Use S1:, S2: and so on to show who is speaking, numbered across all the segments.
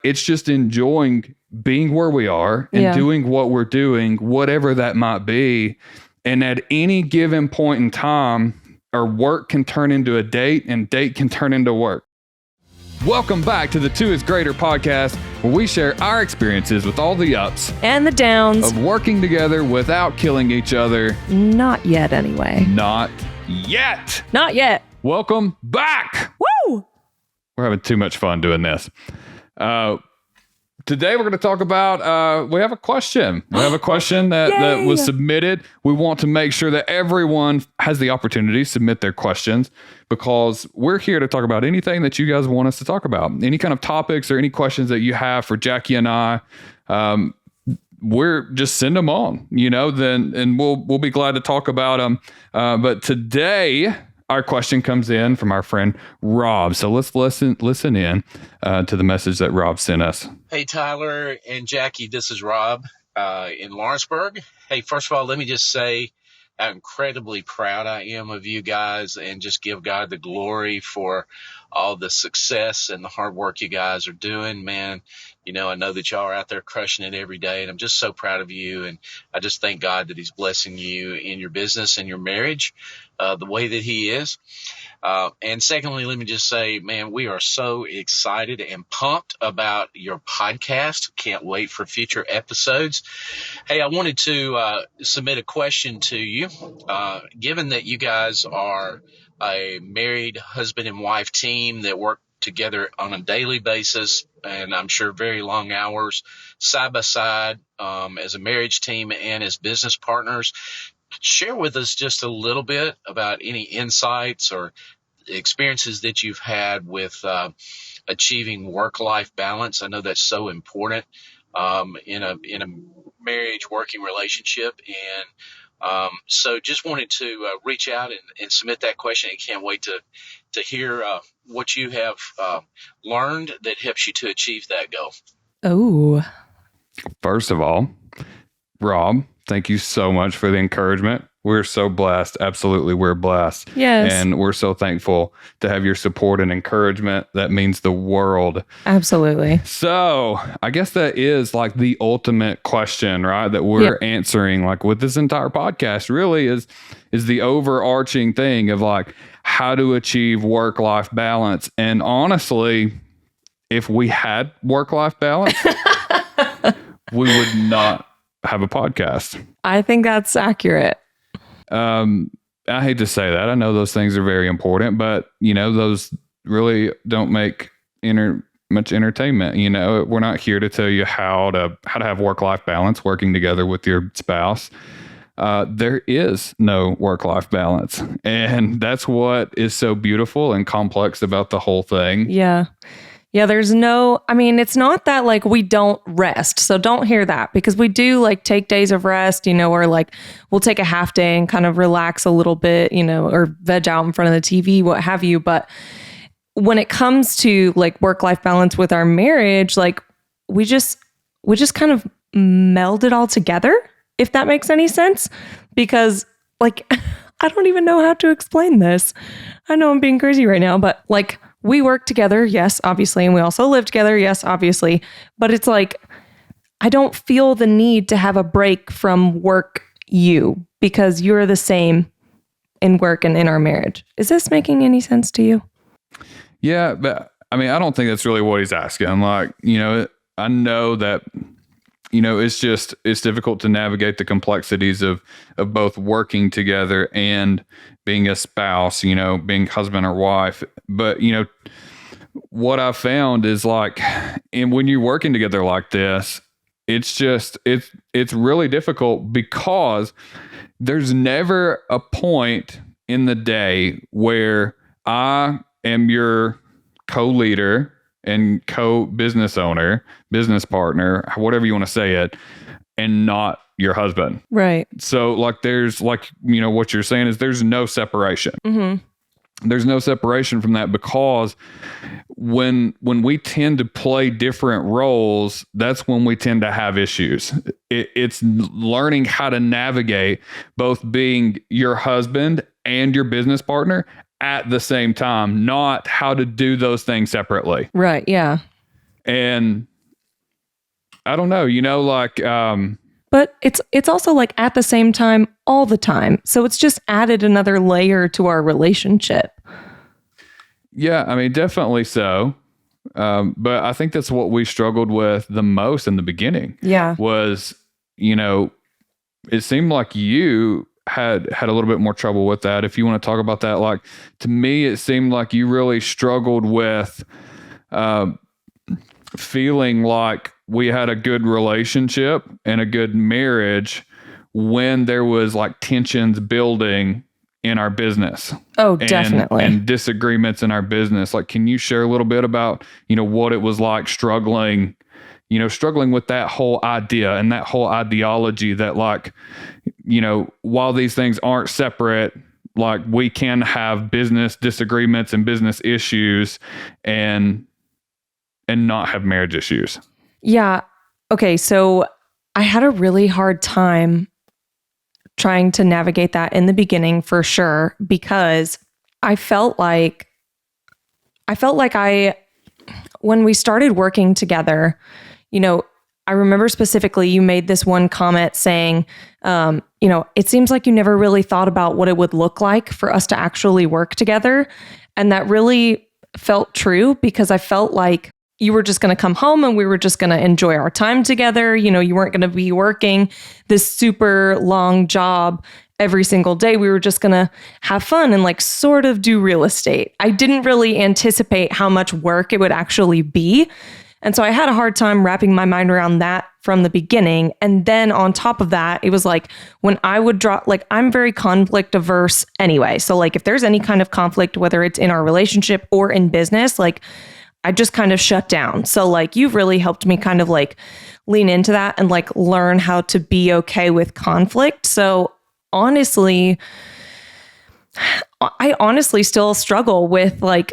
S1: It's just enjoying being where we are and doing what we're doing, whatever that might be. And at any given point in time, our work can turn into a date and date can turn into work. Welcome back to the Two is Greater podcast, where we share our experiences with all the ups
S2: and the downs
S1: of working together without killing each other.
S2: Not yet, anyway.
S1: Not yet.
S2: Not yet.
S1: Welcome back.
S2: Woo!
S1: We're having too much fun doing this. Today we're going to talk about, we have a question. We have a question that was submitted. We want to make sure that everyone has the opportunity to submit their questions, because we're here to talk about anything that you guys want us to talk about. Any kind of topics or any questions that you have for Jackie and I, we're just send them on, and we'll be glad to talk about them. But today, our question comes in from our friend Rob. So let's listen in to the message that Rob sent us.
S3: Hey, Tyler and Jackie, this is Rob in Lawrenceburg. Hey, first of all, let me just say how incredibly proud I am of you guys, and just give God the glory for all the success and the hard work you guys are doing, man. I know that y'all are out there crushing it every day, and I'm just so proud of you. And I just thank God that he's blessing you in your business and your marriage the way that he is. And secondly, let me just say, man, we are so excited and pumped about your podcast. Can't wait for future episodes. Hey, I wanted to submit a question to you. Given that you guys are a married husband and wife team that work together on a daily basis, and I'm sure very long hours, side by side, as a marriage team and as business partners, share with us just a little bit about any insights or experiences that you've had with achieving work-life balance. I know that's so important in a marriage, working relationship, and so just wanted to reach out and submit that question. I can't wait to hear what you have learned that helps you to achieve that goal.
S2: Oh.
S1: First of all, Rob, thank you so much for the encouragement. We're so blessed. Absolutely, we're blessed.
S2: Yes.
S1: And we're so thankful to have your support and encouragement. That means the world.
S2: Absolutely.
S1: So I guess that is like the ultimate question, right? That we're answering, like with this entire podcast, really is the overarching thing of like how to achieve work-life balance. And honestly, if we had work-life balance, we would not have a podcast.
S2: I think that's accurate.
S1: I hate to say that. I know those things are very important, but those really don't make much entertainment. We're not here to tell you how to have work-life balance working together with your spouse. There is no work-life balance, and that's what is so beautiful and complex about the whole thing.
S2: Yeah. There's it's not that like we don't rest. So don't hear that, because we do like take days of rest, or like we'll take a half day and kind of relax a little bit, or veg out in front of the TV, what have you. But when it comes to like work-life balance with our marriage, like we just kind of meld it all together, if that makes any sense, because like, I don't even know how to explain this. I know I'm being crazy right now, but like, we work together, yes, obviously, and we also live together, yes, obviously. But it's like, I don't feel the need to have a break from work because you're the same in work and in our marriage. Is this making any sense to you?
S1: Yeah, but I don't think that's really what he's asking. Like, I know that, it's difficult to navigate the complexities of both working together and being a spouse, being husband or wife. But, what I found is like, and when you're working together like this, it's really difficult, because there's never a point in the day where I am your co-leader and co-business owner, business partner, whatever you want to say it, and not your husband.
S2: Right.
S1: So like there's like, what you're saying is there's no separation. Mm-hmm. There's no separation from that, because when we tend to play different roles, that's when we tend to have issues. It's learning how to navigate both being your husband and your business partner at the same time, not how to do those things separately.
S2: Right. Yeah.
S1: And I don't know,
S2: But it's also like at the same time, all the time. So it's just added another layer to our relationship.
S1: yeah, I mean, definitely so. But I think that's what we struggled with the most in the beginning.
S2: Yeah.
S1: Was, it seemed like you had a little bit more trouble with that. If you want to talk about that, like, to me, it seemed like you really struggled with feeling like we had a good relationship and a good marriage when there was like tensions building in our business.
S2: Oh, definitely.
S1: And disagreements in our business. Like, can you share a little bit about, what it was like struggling with that whole idea and that whole ideology that, like, while these things aren't separate, like, we can have business disagreements and business issues and not have marriage issues.
S2: Yeah. Okay. So I had a really hard time trying to navigate that in the beginning, for sure, because I felt like when we started working together, I remember specifically you made this one comment saying, it seems like you never really thought about what it would look like for us to actually work together. And that really felt true, because I felt like you were just going to come home and we were just going to enjoy our time together. You weren't going to be working this super long job every single day. We were just going to have fun and like sort of do real estate. I didn't really anticipate how much work it would actually be. And so I had a hard time wrapping my mind around that from the beginning. And then on top of that, it was like when I would drop, like, I'm very conflict averse anyway. So like if there's any kind of conflict, whether it's in our relationship or in business, like I just kind of shut down. So like you've really helped me kind of like lean into that and like learn how to be okay with conflict. So honestly, I honestly still struggle with like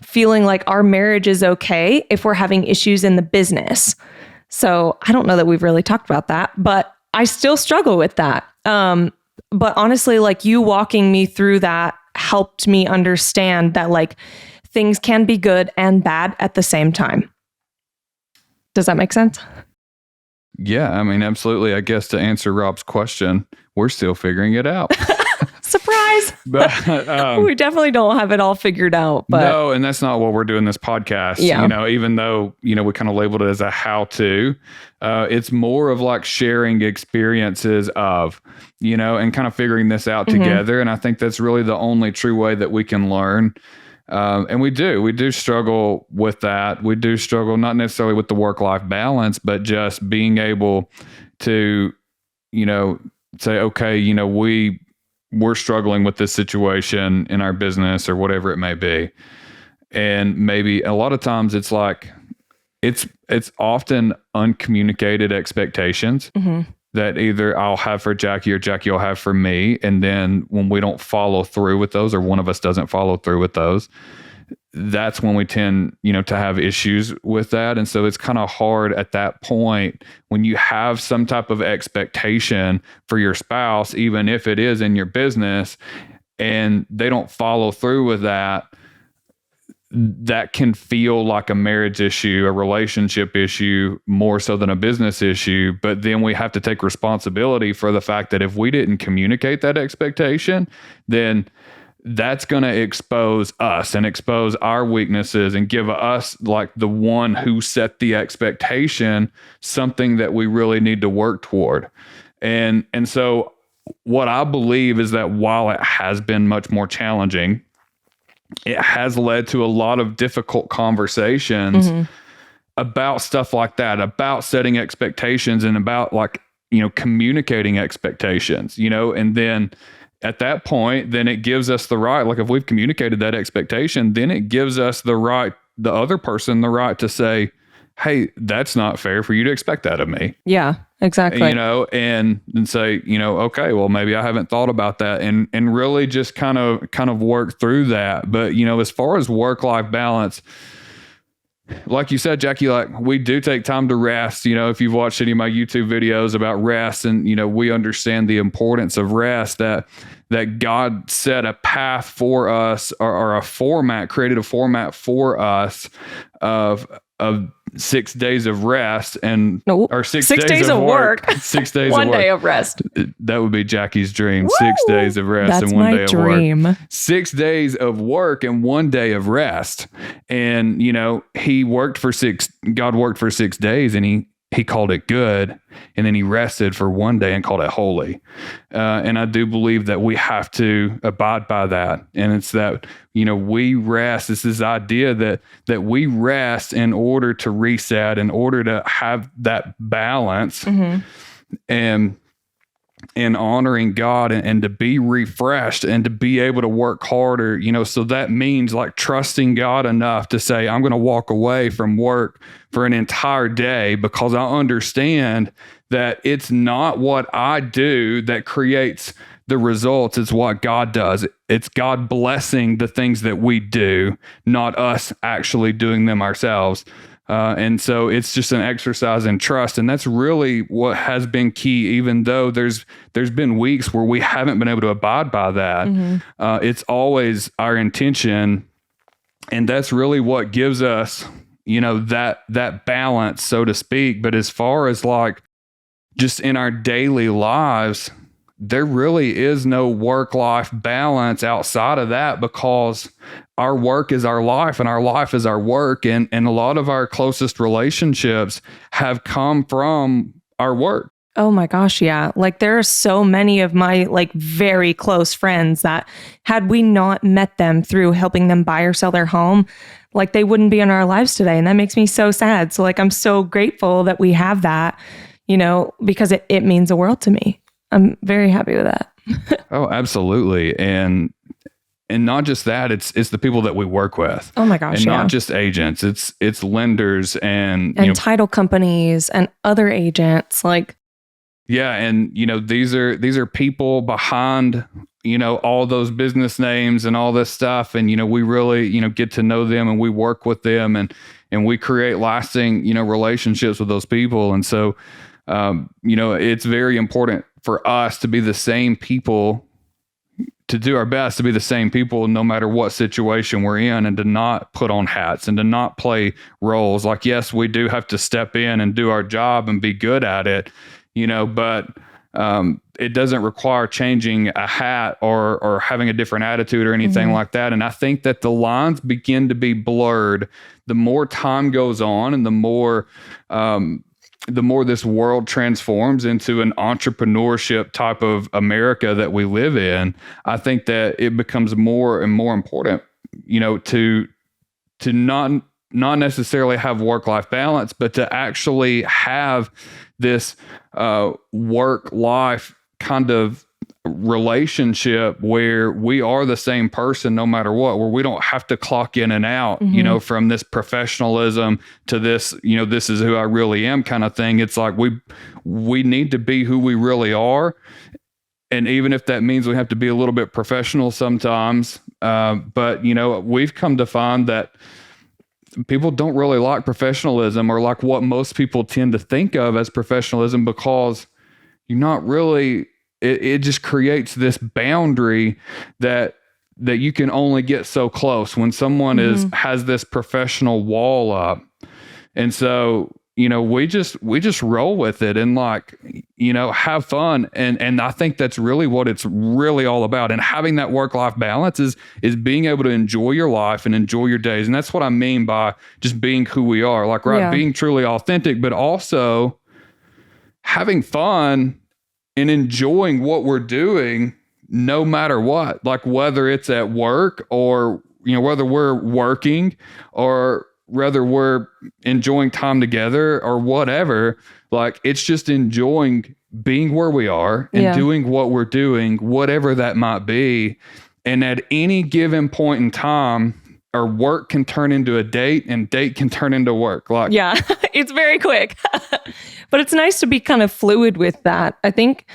S2: feeling like our marriage is okay if we're having issues in the business. So I don't know that we've really talked about that, but I still struggle with that. But honestly, like you walking me through that helped me understand that like things can be good and bad at the same time. Does that make sense?
S1: Yeah, I mean, absolutely. I guess to answer Rob's question, we're still figuring it out.
S2: Surprise!
S1: But
S2: we definitely don't have it all figured out. But
S1: no, and that's not what we're doing this podcast.
S2: Yeah.
S1: Even though, we kind of labeled it as a how-to, it's more of like sharing experiences of, and kind of figuring this out together. And I think that's really the only true way that we can learn. And we do struggle with that. We do struggle not necessarily with the work-life balance, but just being able to, say, okay, we're struggling with this situation in our business or whatever it may be. And maybe a lot of times it's like, it's often uncommunicated expectations that either I'll have for Jackie or Jackie will have for me. And then when we don't follow through with those, or one of us doesn't follow through with those, that's when we tend, to have issues with that. And so it's kind of hard at that point when you have some type of expectation for your spouse, even if it is in your business, and they don't follow through with that, that can feel like a marriage issue, a relationship issue, more so than a business issue. But then we have to take responsibility for the fact that if we didn't communicate that expectation, then that's going to expose us and expose our weaknesses and give us, like the one who set the expectation, something that we really need to work toward. And so what I believe is that while it has been much more challenging, it has led to a lot of difficult conversations about stuff like that, about setting expectations and about like, communicating expectations, and then at that point, then it gives us the right, like if we've communicated that expectation, then it gives us the right, the other person, the right to say, hey, that's not fair for you to expect that of me.
S2: Yeah, exactly.
S1: And say, okay, well, maybe I haven't thought about that, and really just kind of work through that. But, as far as work-life balance, like you said, Jackie, like we do take time to rest. If you've watched any of my YouTube videos about rest, and, we understand the importance of rest, that God set a path for us, or a format, created a format for us of of 6 days of rest and
S2: No,
S1: or 6
S2: 6 days of work.
S1: 6 days
S2: One
S1: of work.
S2: day of rest.
S1: That would be Jackie's dream.
S2: Woo!
S1: 6 days of rest
S2: That's
S1: and 1
S2: my
S1: day of
S2: dream.
S1: work. 6 days of work and 1 day of rest. And, you know, God worked for 6 days and he called it good. And then he rested for 1 day and called it holy. And I do believe that we have to abide by that. And it's that, you know, we rest. It's this idea that we rest in order to reset, in order to have that balance and honoring God and to be refreshed and to be able to work harder, you know. So that means like trusting God enough to say, I'm going to walk away from work for an entire day because I understand that it's not what I do that creates the results. It's what God does. It's God blessing the things that we do, not us actually doing them ourselves. And so it's just an exercise in trust. And that's really what has been key, even though there's been weeks where we haven't been able to abide by that. It's always our intention. And that's really what gives us, you know, that balance, so to speak. But as far as like just in our daily lives, there really is no work-life balance outside of that, because our work is our life and our life is our work. And a lot of our closest relationships have come from our work.
S2: Oh my gosh, yeah. Like there are so many of my like very close friends that had we not met them through helping them buy or sell their home, like they wouldn't be in our lives today. And that makes me so sad. So like I'm so grateful that we have that, you know, because it means the world to me. I'm very happy with that.
S1: Oh, absolutely. And not just that, it's the people that we work with.
S2: Oh my gosh,
S1: and
S2: yeah.
S1: not just agents, it's lenders and
S2: title companies and other agents, like.
S1: Yeah, and you know, these are people behind, you know, all those business names and all this stuff, and you know, we really, you know, get to know them and we work with them and we create lasting, you know, relationships with those people. And so you know, it's very important for us to be the same people, to do our best to be the same people no matter what situation we're in, and to not put on hats and to not play roles. Like, yes, we do have to step in and do our job and be good at it, you know, but it doesn't require changing a hat or having a different attitude or anything like that. And I think that the lines begin to be blurred the more time goes on and the more this world transforms into an entrepreneurship type of America that we live in. I think that it becomes more and more important, you know, to not necessarily have work-life balance, but to actually have this work-life kind of relationship where we are the same person no matter what, where we don't have to clock in and out, you know, from this professionalism to this, you know, this is who I really am kind of thing. It's like we need to be who we really are. And even if that means we have to be a little bit professional sometimes, but you know, we've come to find that people don't really like professionalism or like what most people tend to think of as professionalism, because you're not really, it just creates this boundary that you can only get so close when someone has this professional wall up. And so, you know, we just roll with it and like, you know, have fun. And I think that's really what it's really all about. And having that work-life balance is being able to enjoy your life and enjoy your days. And that's what I mean by just being who we are, like, right. Yeah. Being truly authentic, but also having fun and enjoying what we're doing no matter what, like whether it's at work or, you know, whether we're working or whether we're enjoying time together or whatever. Like, it's just enjoying being where we are and doing what we're doing, whatever that might be. And at any given point in time, our work can turn into a date and date can turn into work. Like,
S2: yeah, it's very quick. But it's nice to be kind of fluid with that. I think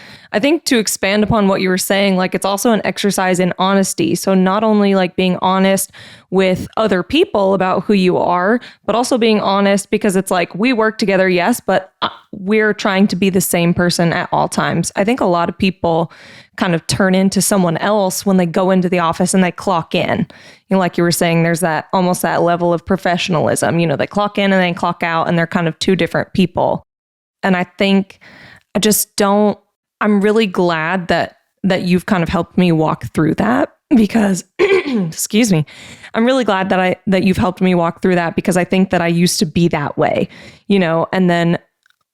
S2: to expand upon what you were saying, like, it's also an exercise in honesty. So not only like being honest with other people about who you are, but also being honest, because it's like, we work together, yes, but we're trying to be the same person at all times. I think a lot of people kind of turn into someone else when they go into the office and they clock in. You know, like you were saying, there's that almost that level of professionalism. You know, they clock in and then clock out, and they're kind of two different people. And I think I'm really glad that you've kind of helped me walk through that, because excuse me, I'm really glad that you've helped me walk through that, because I think that I used to be that way, you know. And then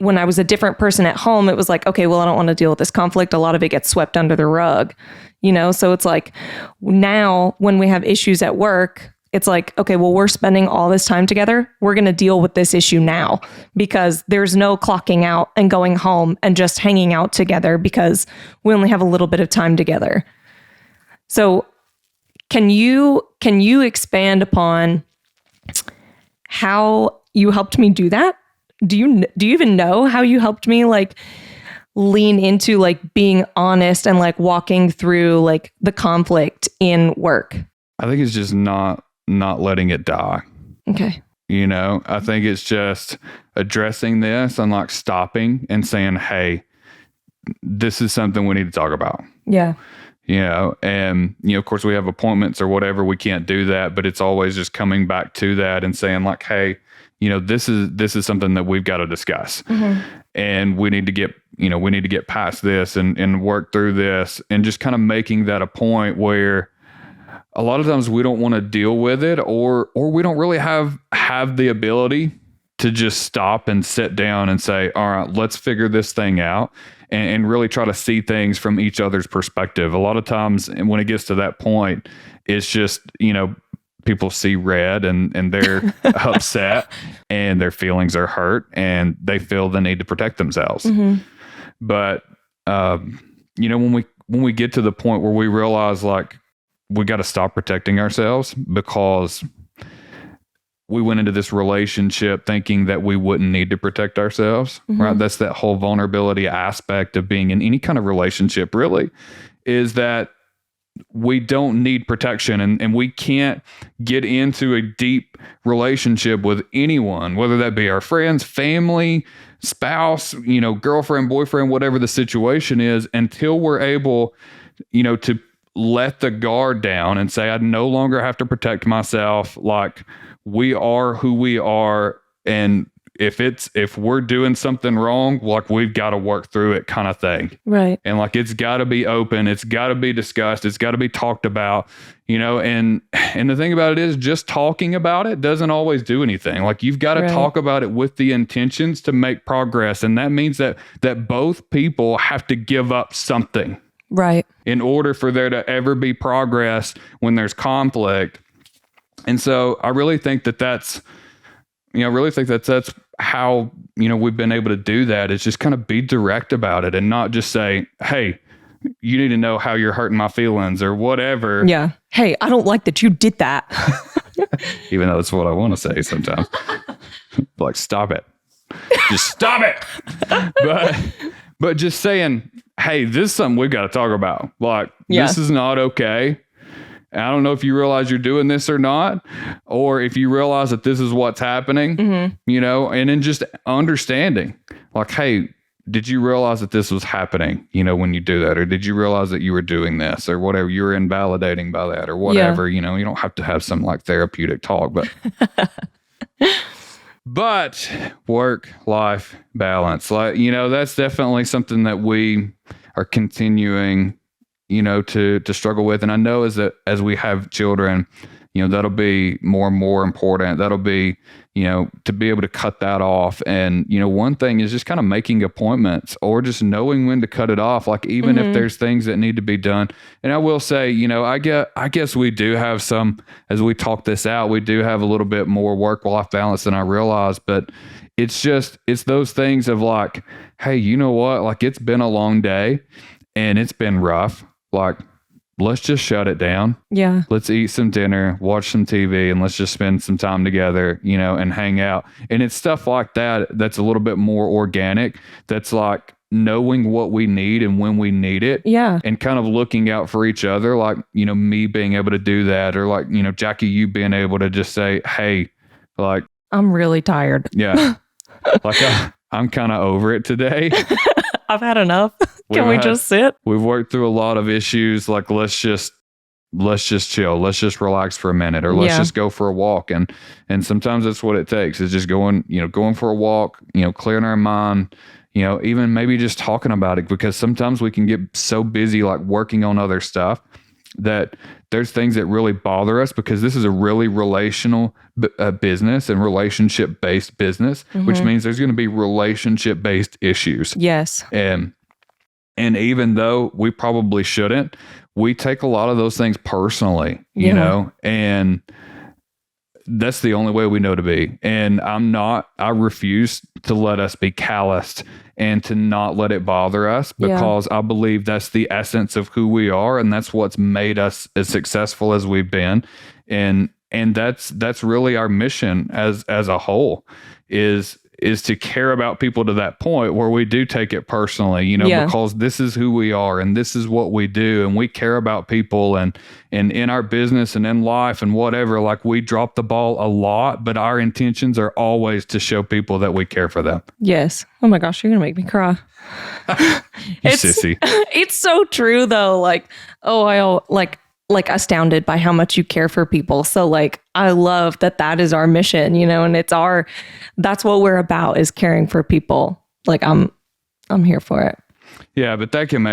S2: when I was a different person at home, it was like, okay, well, I don't want to deal with this conflict. A lot of it gets swept under the rug, you know? So it's like now when we have issues at work, it's like, okay, well, we're spending all this time together. We're going to deal with this issue now, because there's no clocking out and going home and just hanging out together because we only have a little bit of time together. So can you expand upon how you helped me do that? Do you even know how you helped me like lean into like being honest and like walking through like the conflict in work?
S1: I think it's just not letting it die.
S2: Okay.
S1: You know, I think it's just addressing this and like stopping and saying, hey, this is something we need to talk about. Yeah. You know, and, you know, of course we have appointments or whatever. We can't do that, but it's always just coming back to that and saying like, hey, you know, this is something that we've got to discuss, and we need to get past this and work through this, and just kind of making that a point where a lot of times we don't want to deal with it, or we don't really have the ability to just stop and sit down and say, all right, let's figure this thing out, and really try to see things from each other's perspective. A lot of times, and when it gets to that point, it's just, you know, people see red and they're upset and their feelings are hurt and they feel the need to protect themselves. But, you know, when we get to the point where we realize like we got to stop protecting ourselves because we went into this relationship thinking that we wouldn't need to protect ourselves, right? That's that whole vulnerability aspect of being in any kind of relationship, really, is that we don't need protection, and we can't get into a deep relationship with anyone, whether that be our friends, family, spouse, you know, girlfriend, boyfriend, whatever the situation is, until we're able, you know, to let the guard down and say, I no longer have to protect myself. Like, we are who we are. And if we're doing something wrong, like, we've got to work through it, kind of thing. Right. And like, it's got to be open. It's got to be discussed. It's got to be talked about, you know, and the thing about it is just talking about it doesn't always do anything. Like, you've got to talk about it with the intentions to make progress. And that means that both people have to give up something. Right. In order for there to ever be progress when there's conflict. And so I really think that's how, you know, we've been able to do that, is just kind of be direct about it and not just say, hey, you need to know how you're hurting my feelings or whatever. Yeah. Hey, I don't like that you did that. Even though it's what I want to say sometimes. Like, stop it. Just stop it. But just saying, hey, this is something we've got to talk about. Like, this is not okay. I don't know if you realize you're doing this or not, or if you realize that this is what's happening, you know, and then just understanding, like, hey, did you realize that this was happening, you know, when you do that? Or did you realize that you were doing this or whatever? You were invalidating by that or whatever, you know, you don't have to have some like therapeutic talk, but work-life balance, like, you know, that's definitely something that we are continuing, you know, to struggle with. And I know as we have children, you know, that'll be more and more important. That'll be, you know, to be able to cut that off. And, you know, one thing is just kind of making appointments or just knowing when to cut it off. Like, even if there's things that need to be done. And I will say, you know, I guess we do have some, as we talk this out, we do have a little bit more work-life balance than I realized, but it's those things of like, hey, you know what? Like, it's been a long day and it's been rough. Like, let's just shut it down. Yeah. Let's eat some dinner, watch some TV, and let's just spend some time together, you know, and hang out. And it's stuff like that that's a little bit more organic. That's like knowing what we need and when we need it. Yeah. And kind of looking out for each other. Like, you know, me being able to do that, or like, you know, Jackie, you being able to just say, hey, like, I'm really tired. Yeah. Like, I'm kind of over it today.
S2: I've had enough. Can we just sit?
S1: We've worked through a lot of issues. Like, let's just chill. Let's just relax for a minute, or let's just go for a walk. And sometimes that's what it takes, is just going for a walk, clearing our mind, even maybe just talking about it, because sometimes we can get so busy, like working on other stuff, that there's things that really bother us, because this is a really relational business and relationship based business, which means there's going to be relationship based issues.
S2: Yes.
S1: And even though we probably shouldn't, we take a lot of those things personally, you know, and that's the only way we know to be. And I refuse to let us be calloused and to not let it bother us, because I believe that's the essence of who we are. And that's what's made us as successful as we've been. And that's really our mission as a whole, is to care about people to that point where we do take it personally, because this is who we are and this is what we do. And we care about people, and in our business and in life and whatever, like, we drop the ball a lot, but our intentions are always to show people that we care for them.
S2: Yes. Oh my gosh, you're going to make me cry.
S1: Sissy.
S2: It's so true though. Like, astounded by how much you care for people. So like, I love that is our mission, and that's what we're about, is caring for people. Like, I'm here for it.
S1: Yeah, but that can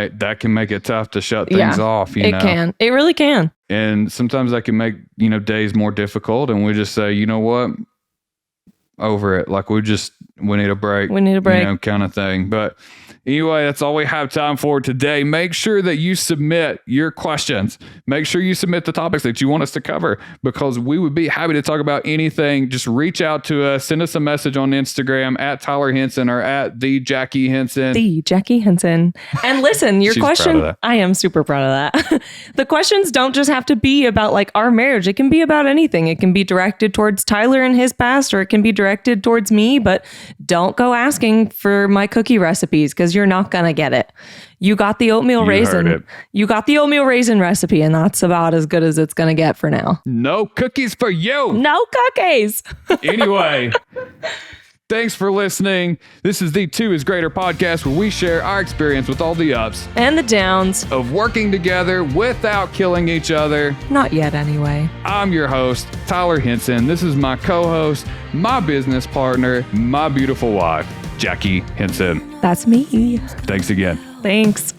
S1: make it tough to shut things off.
S2: It can. It really can.
S1: And sometimes that can make, days more difficult, and we just say, you know what? Over it. Like, we need a break.
S2: We need a break.
S1: Kind of thing. But anyway, that's all we have time for today. Make sure that you submit your questions. Make sure you submit the topics that you want us to cover, because we would be happy to talk about anything. Just reach out to us. Send us a message on Instagram at Tyler Henson or at the Jackie Henson.
S2: The Jackie Henson. And listen, your question, I am super proud of that. The questions don't just have to be about like our marriage. It can be about anything. It can be directed towards Tyler and his past, or it can be directed towards me, but don't go asking for my cookie recipes, because you're not going to get it. You got the oatmeal raisin. You got the oatmeal raisin recipe, and that's about as good as it's going to get for now.
S1: No cookies for you.
S2: No cookies.
S1: Anyway, thanks for listening. This is the Two is Greater podcast, where we share our experience with all the ups
S2: and the downs
S1: of working together without killing each other.
S2: Not yet, anyway.
S1: I'm your host, Tyler Henson. This is my co-host, my business partner, my beautiful wife, Jackie Henson.
S2: That's me.
S1: Thanks again.
S2: Thanks.